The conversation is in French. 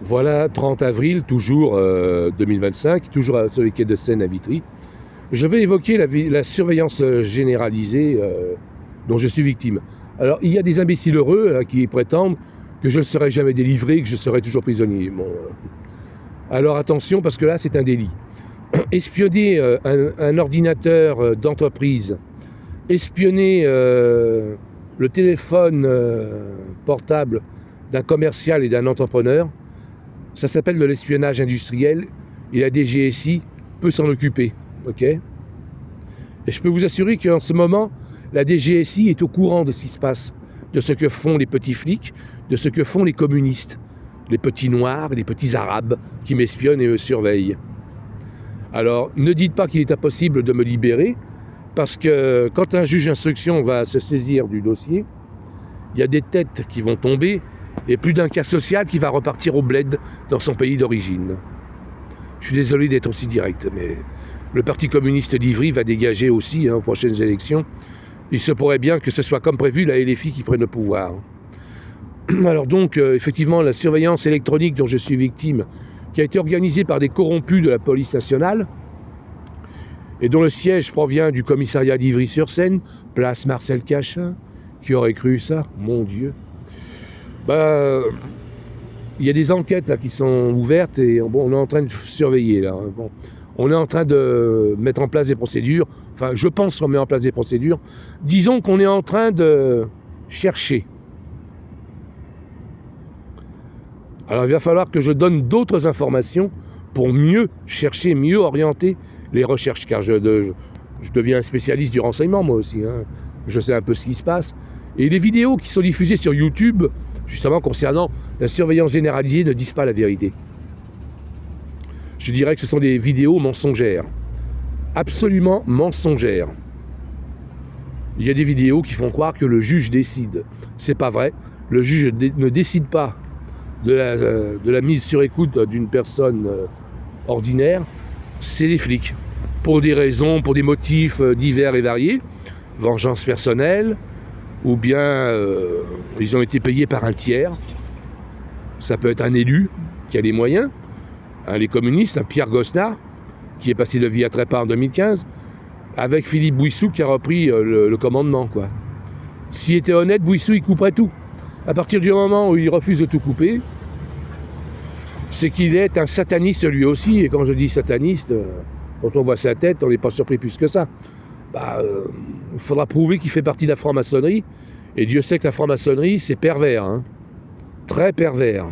Voilà, 30 avril, toujours 2025, toujours sur les quais de Seine à Vitry. Je vais évoquer la surveillance généralisée dont je suis victime. Alors, il y a des imbéciles heureux là, qui prétendent que je ne serai jamais délivré, que je serai toujours prisonnier. Bon, alors attention, parce que là, c'est un délit. Espionner un ordinateur d'entreprise, espionner le téléphone portable d'un commercial et d'un entrepreneur, ça s'appelle de l'espionnage industriel et la DGSI peut s'en occuper. Ok ? Et je peux vous assurer qu'en ce moment, la DGSI est au courant de ce qui se passe, de ce que font les petits flics, de ce que font les communistes, les petits noirs et les petits arabes qui m'espionnent et me surveillent. Alors, ne dites pas qu'il est impossible de me libérer, parce que quand un juge d'instruction va se saisir du dossier, il y a des têtes qui vont tomber et plus d'un cas social qui va repartir au bled dans son pays d'origine. Je suis désolé d'être aussi direct, mais le Parti communiste d'Ivry va dégager aussi aux prochaines élections. Il se pourrait bien que ce soit comme prévu la LFI qui prenne le pouvoir. Alors donc, effectivement, la surveillance électronique dont je suis victime, qui a été organisée par des corrompus de la police nationale, et dont le siège provient du commissariat d'Ivry-sur-Seine, place Marcel Cachin, qui aurait cru ça, mon Dieu. Il y a des enquêtes là qui sont ouvertes et on est en train de surveiller là. Bon, on est en train de mettre en place des procédures. Enfin, je pense qu'on met en place des procédures. Disons qu'on est en train de chercher. Alors il va falloir que je donne d'autres informations pour mieux chercher, mieux orienter les recherches, car je deviens un spécialiste du renseignement moi aussi. Je sais un peu ce qui se passe. Et les vidéos qui sont diffusées sur YouTube, justement concernant la surveillance généralisée, ne disent pas la vérité. Je dirais que ce sont des vidéos mensongères. Absolument mensongères. Il y a des vidéos qui font croire que le juge décide. C'est pas vrai. Le juge ne décide pas de la mise sur écoute d'une personne ordinaire. C'est les flics. Pour des raisons, pour des motifs divers et variés. Vengeance personnelle, ou bien ils ont été payés par un tiers. Ça peut être un élu qui a les moyens, les communistes, Pierre Gosnard, qui est passé de vie à trépas en 2015, avec Philippe Bouissou qui a repris le commandement, quoi. S'il était honnête, Bouissou, il couperait tout. À partir du moment où il refuse de tout couper, c'est qu'il est un sataniste lui aussi, et quand je dis sataniste, quand on voit sa tête, on n'est pas surpris plus que ça. Il faudra prouver qu'il fait partie de la franc-maçonnerie, et Dieu sait que la franc-maçonnerie, c'est pervers, très pervers.